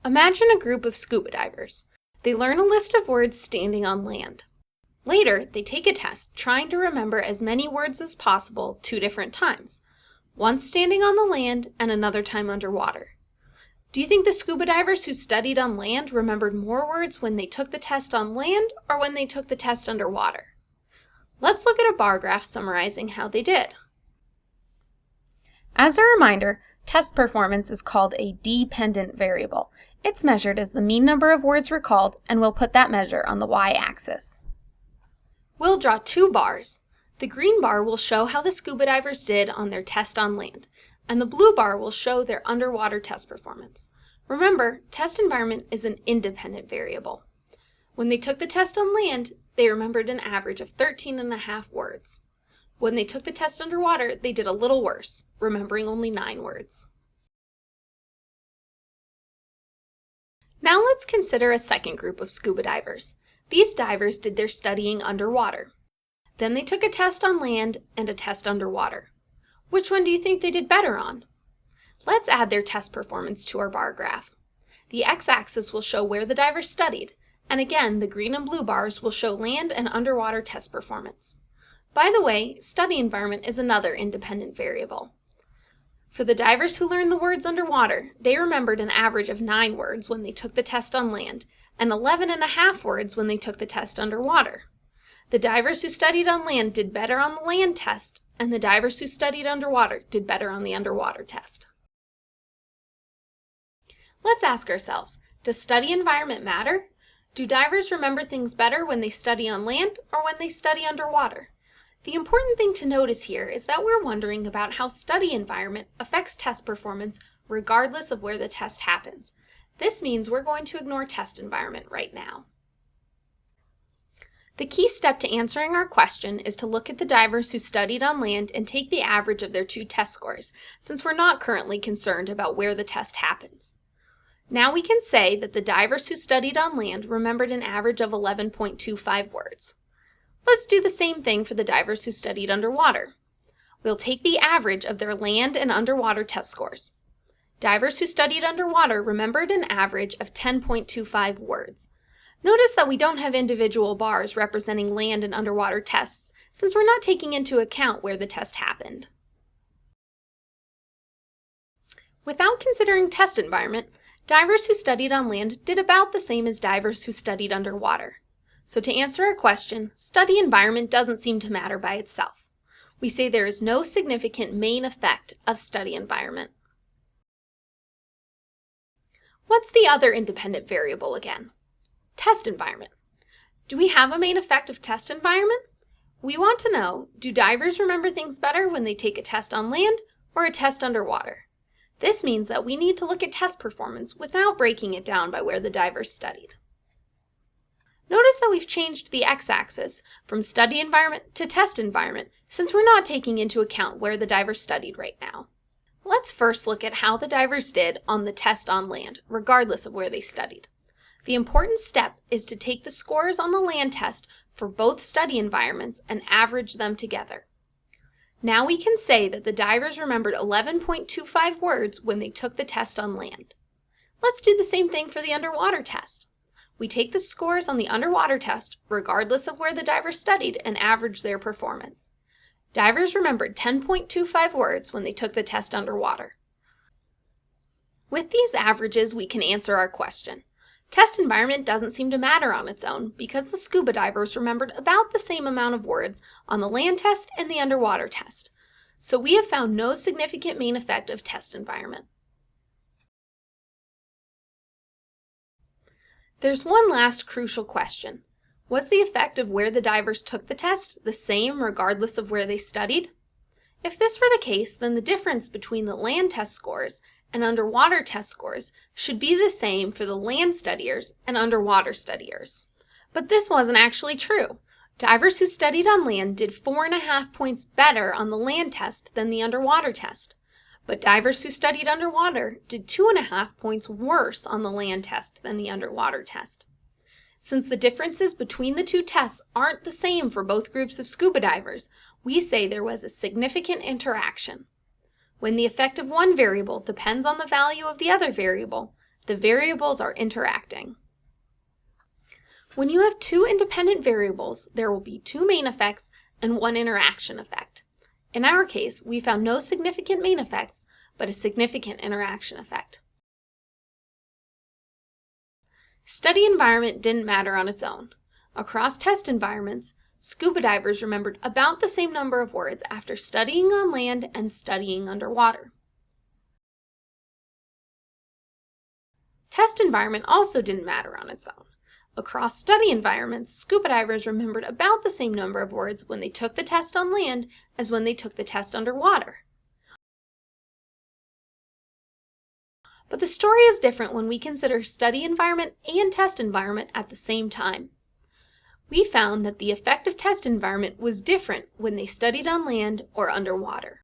Imagine a group of scuba divers. They learn a list of words standing on land. Later, they take a test trying to remember as many words as possible 2 different times, once standing on the land and another time underwater. Do you think the scuba divers who studied on land remembered more words when they took the test on land or when they took the test underwater? Let's look at a bar graph summarizing how they did. As a reminder, test performance is called a dependent variable. It's measured as the mean number of words recalled, and we'll put that measure on the y-axis. We'll draw 2 bars. The green bar will show how the scuba divers did on their test on land, and the blue bar will show their underwater test performance. Remember, test environment is an independent variable. When they took the test on land, they remembered an average of 13.5 words. When they took the test underwater, they did a little worse, remembering only 9 words. Now let's consider a second group of scuba divers. These divers did their studying underwater. Then they took a test on land and a test underwater. Which one do you think they did better on? Let's add their test performance to our bar graph. The x-axis will show where the divers studied, and again, the green and blue bars will show land and underwater test performance. By the way, study environment is another independent variable. For the divers who learned the words underwater, they remembered an average of 9 words when they took the test on land, and 11.5 words when they took the test underwater. The divers who studied on land did better on the land test, and the divers who studied underwater did better on the underwater test. Let's ask ourselves, does study environment matter? Do divers remember things better when they study on land or when they study underwater? The important thing to notice here is that we're wondering about how study environment affects test performance regardless of where the test happens. This means we're going to ignore test environment right now. The key step to answering our question is to look at the divers who studied on land and take the average of their 2 test scores, since we're not currently concerned about where the test happens. Now we can say that the divers who studied on land remembered an average of 11.25 words. Let's do the same thing for the divers who studied underwater. We'll take the average of their land and underwater test scores. Divers who studied underwater remembered an average of 10.25 words. Notice that we don't have individual bars representing land and underwater tests, since we're not taking into account where the test happened. Without considering test environment, divers who studied on land did about the same as divers who studied underwater. So to answer our question, study environment doesn't seem to matter by itself. We say there is no significant main effect of study environment. What's the other independent variable again? Test environment. Do we have a main effect of test environment? We want to know, do divers remember things better when they take a test on land or a test underwater? This means that we need to look at test performance without breaking it down by where the divers studied. Notice that we've changed the x-axis from study environment to test environment since we're not taking into account where the divers studied right now. Let's first look at how the divers did on the test on land, regardless of where they studied. The important step is to take the scores on the land test for both study environments and average them together. Now we can say that the divers remembered 11.25 words when they took the test on land. Let's do the same thing for the underwater test. We take the scores on the underwater test, regardless of where the divers studied, and average their performance. Divers remembered 10.25 words when they took the test underwater. With these averages, we can answer our question. Test environment doesn't seem to matter on its own because the scuba divers remembered about the same amount of words on the land test and the underwater test. So we have found no significant main effect of test environment. There's one last crucial question. Was the effect of where the divers took the test the same regardless of where they studied? If this were the case, then the difference between the land test scores and underwater test scores should be the same for the land studiers and underwater studiers. But this wasn't actually true. Divers who studied on land did 4.5 points better on the land test than the underwater test. But divers who studied underwater did 2.5 points worse on the land test than the underwater test. Since the differences between the 2 tests aren't the same for both groups of scuba divers, we say there was a significant interaction. When the effect of one variable depends on the value of the other variable, The variables are interacting. When you have two independent variables, there will be two main effects and one interaction effect. In our case, we found no significant main effects, but a significant interaction effect. Study environment didn't matter on its own. Across test environments, scuba divers remembered about the same number of words after studying on land and studying underwater. Test environment also didn't matter on its own. Across study environments, scuba divers remembered about the same number of words when they took the test on land as when they took the test underwater. But the story is different when we consider study environment and test environment at the same time. We found that the effect of test environment was different when they studied on land or underwater.